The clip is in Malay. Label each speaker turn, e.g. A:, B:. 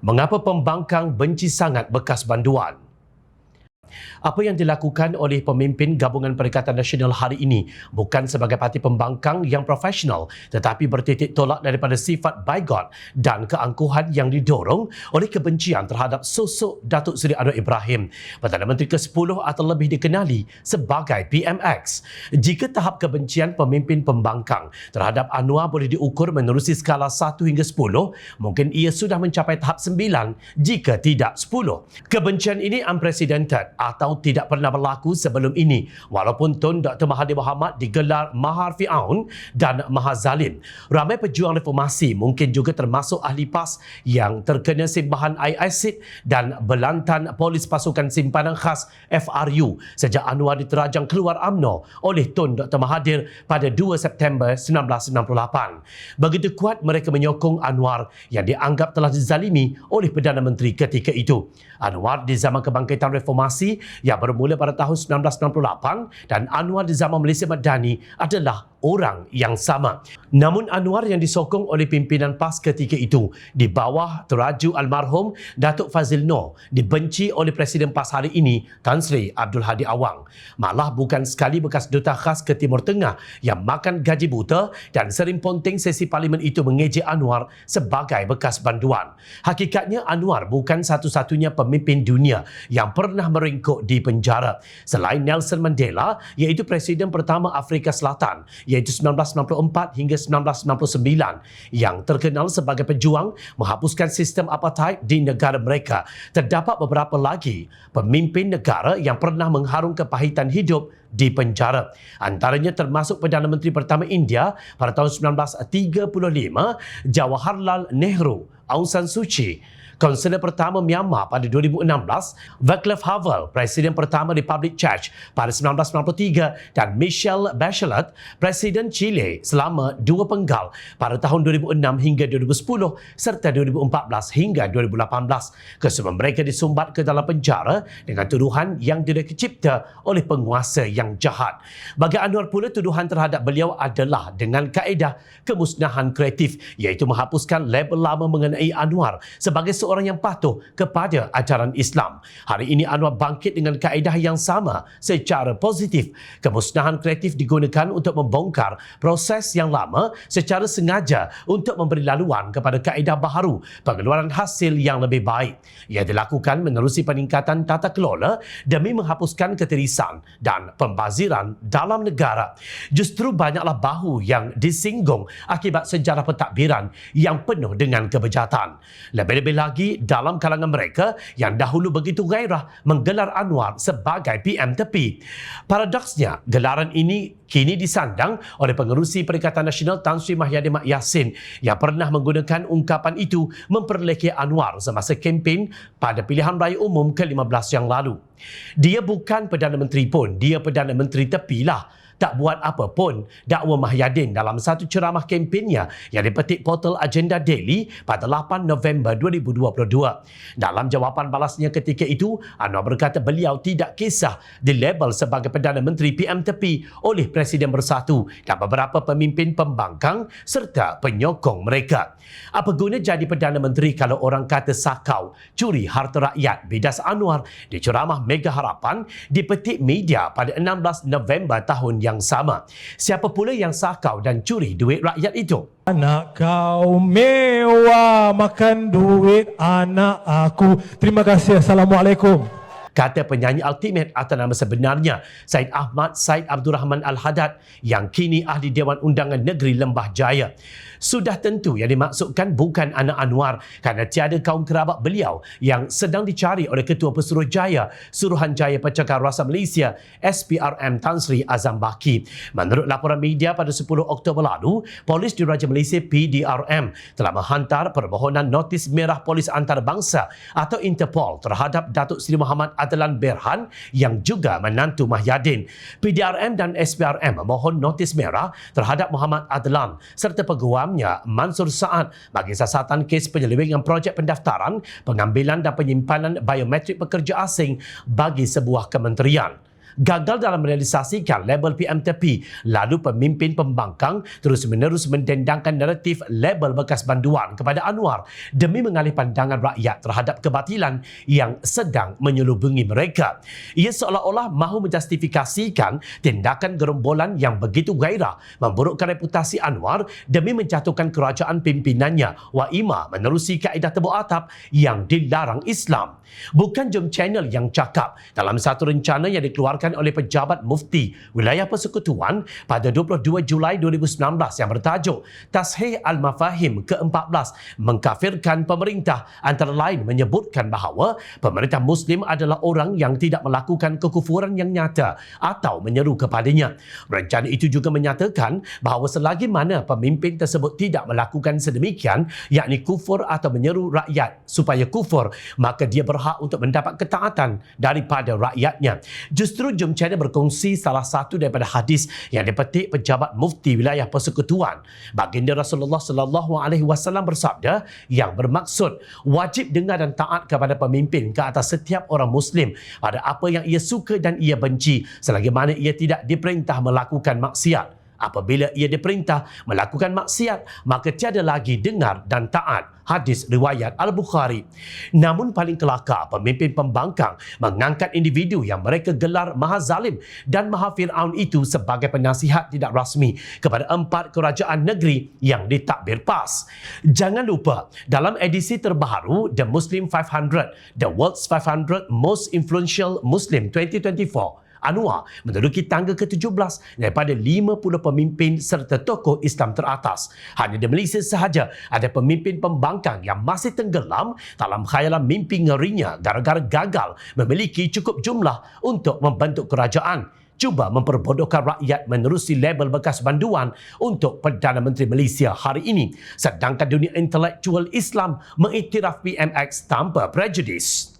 A: Mengapa pembangkang benci sangat bekas banduan? Apa yang dilakukan oleh pemimpin Gabungan Perikatan Nasional hari ini bukan sebagai parti pembangkang yang profesional tetapi bertitik tolak daripada sifat bigot dan keangkuhan yang didorong oleh kebencian terhadap sosok Datuk Seri Anwar Ibrahim, Perdana Menteri ke-10 atau lebih dikenali sebagai PMX. Jika tahap kebencian pemimpin pembangkang terhadap Anwar boleh diukur menerusi skala 1 hingga 10, mungkin ia sudah mencapai tahap 9 jika tidak 10. Kebencian ini unprecedented atau tidak pernah berlaku sebelum ini walaupun Tun Dr. Mahathir Mohamad digelar Mahar Fir'aun dan Mahar Zalim. Ramai pejuang reformasi, mungkin juga termasuk ahli PAS yang terkena simbahan air asid dan belantan polis pasukan simpanan khas FRU sejak Anwar diterajang keluar UMNO oleh Tun Dr. Mahathir pada 2 September 1998. Begitu kuat mereka menyokong Anwar yang dianggap telah dizalimi oleh Perdana Menteri ketika itu. Anwar di zaman kebangkitan reformasi yang bermula pada tahun 1998 dan Anwar di zaman Malaysia Madani adalah orang yang sama. Namun Anwar yang disokong oleh pimpinan PAS ketika itu di bawah teraju almarhum Datuk Fazil Noor dibenci oleh Presiden PAS hari ini Tan Sri Abdul Hadi Awang. Malah bukan sekali bekas duta khas ke Timur Tengah yang makan gaji buta dan sering ponteng sesi parlimen itu mengejek Anwar sebagai bekas banduan. Hakikatnya Anwar bukan satu-satunya pemimpin dunia yang pernah meringkuk di penjara. Selain Nelson Mandela, iaitu Presiden pertama Afrika Selatan, iaitu 1994 hingga 1999, yang terkenal sebagai pejuang menghapuskan sistem apartheid di negara mereka. Terdapat beberapa lagi pemimpin negara yang pernah mengharung kepahitan hidup di penjara. Antaranya termasuk Perdana Menteri pertama India pada tahun 1935, Jawaharlal Nehru, Aung San Suu Kyi, Konselor pertama Myanmar pada 2016, Václav Havel, Presiden pertama Republic Czech pada 1993 dan Michelle Bachelet, Presiden Chile selama 2 penggal pada tahun 2006 hingga 2010 serta 2014 hingga 2018. Kesemua mereka disumbat ke dalam penjara dengan tuduhan yang direka cipta oleh penguasa yang jahat. Bagi Anwar pula, tuduhan terhadap beliau adalah dengan kaedah kemusnahan kreatif, iaitu menghapuskan label lama mengenai Anwar sebagai seorang yang patuh kepada ajaran Islam. Hari ini Anwar bangkit dengan kaedah yang sama secara positif. Kemusnahan kreatif digunakan untuk membongkar proses yang lama secara sengaja untuk memberi laluan kepada kaedah baharu pengeluaran hasil yang lebih baik. Ia dilakukan menerusi peningkatan tata kelola demi menghapuskan ketirisan dan pembaziran dalam negara. Justru banyaklah bahu yang disinggung akibat sejarah pentadbiran yang penuh dengan kebejatan. Lebih-lebih lagi dalam kalangan mereka yang dahulu begitu gairah menggelar Anwar sebagai PM tepi. Paradoksnya, gelaran ini kini disandang oleh pengerusi Perikatan Nasional Tan Sri Mahyadin Mat Yassin yang pernah menggunakan ungkapan itu memperlekeh Anwar semasa kempen pada pilihan raya umum ke-15 yang lalu. Dia bukan Perdana Menteri pun, dia Perdana Menteri tepilah. Tak buat apa pun, dakwa Mahyadin dalam satu ceramah kempennya yang dipetik portal Agenda Daily pada 8 November 2022. Dalam jawapan balasnya ketika itu, Anwar berkata beliau tidak kisah dilabel sebagai Perdana Menteri PM tepi oleh Presiden Bersatu dan beberapa pemimpin pembangkang serta penyokong mereka. Apa guna jadi Perdana Menteri kalau orang kata sakau, curi harta rakyat? Bidas Anwar di ceramah Mega Harapan dipetik media pada 16 November tahun yang sama. Siapa pula yang sakau dan curi duit rakyat itu?
B: Anak kau mewah makan duit anak aku. Terima kasih. Assalamualaikum.
A: Kata penyanyi ultimate atau nama sebenarnya Syed Ahmad Syed Abdul Rahman Al-Haddad yang kini ahli Dewan Undangan Negeri Lembah Jaya. Sudah tentu yang dimaksudkan bukan anak Anwar kerana tiada kaum kerabat beliau yang sedang dicari oleh Ketua Pesuruhjaya Suruhanjaya Percakar Rasa Malaysia SPRM Tan Sri Azam Baki. Menurut laporan media pada 10 Oktober lalu, Polis Diraja Malaysia PDRM telah menghantar permohonan notis merah polis antarabangsa atau Interpol terhadap Datuk Seri Muhammad Adlan Berhan yang juga menantu Mahyadin. PDRM dan SPRM memohon notis merah terhadap Muhammad Adlan serta peguam Mansur Saad bagi siasatan kes penyelewengan projek pendaftaran, pengambilan dan penyimpanan biometrik pekerja asing bagi sebuah kementerian. gagal dalam merealisasikan label PM tepi. Lalu pemimpin pembangkang terus-menerus mendendangkan naratif label bekas banduan kepada Anwar demi mengalih pandangan rakyat terhadap kebatilan yang sedang menyelubungi mereka. Ia seolah-olah mahu menjustifikasikan tindakan gerombolan yang begitu gairah memburukkan reputasi Anwar demi menjatuhkan kerajaan pimpinannya Waimah menerusi kaedah tebuk atap yang dilarang Islam. Bukan Jom Channel yang cakap dalam satu rencana yang dikeluarkan oleh pejabat mufti wilayah persekutuan pada 22 Julai 2019 yang bertajuk Tashih Al-Mafahim ke-14 mengkafirkan pemerintah, antara lain menyebutkan bahawa pemerintah Muslim adalah orang yang tidak melakukan kekufuran yang nyata atau menyeru kepadanya. Rencana itu juga menyatakan bahawa selagi mana pemimpin tersebut tidak melakukan sedemikian, yakni kufur atau menyeru rakyat supaya kufur, maka dia berhak untuk mendapat ketaatan daripada rakyatnya. Justru Jom Channel berkongsi salah satu daripada hadis yang dipetik pejabat mufti wilayah persekutuan. Baginda Rasulullah sallallahu alaihi wasallam bersabda yang bermaksud wajib dengar dan taat kepada pemimpin ke atas setiap orang Muslim pada apa yang ia suka dan ia benci selagi mana ia tidak diperintah melakukan maksiat. Apabila ia diperintah melakukan maksiat, maka tiada lagi dengar dan taat. Hadis riwayat Al-Bukhari. Namun paling kelakar, pemimpin pembangkang mengangkat individu yang mereka gelar Maha Zalim dan Maha Fir'aun itu sebagai penasihat tidak rasmi kepada 4 kerajaan negeri yang ditakbir PAS. Jangan lupa, dalam edisi terbaru The Muslim 500, The World's 500 Most Influential Muslim 2024, Anwar menduduki tangga ke-17 daripada 50 pemimpin serta tokoh Islam teratas. Hanya di Malaysia sahaja ada pemimpin pembangkang yang masih tenggelam dalam khayalan mimpi ngerinya gara-gara gagal memiliki cukup jumlah untuk membentuk kerajaan. Cuba memperbodohkan rakyat menerusi label bekas banduan untuk Perdana Menteri Malaysia hari ini. Sedangkan dunia intelektual Islam mengiktiraf PMX tanpa prejudis.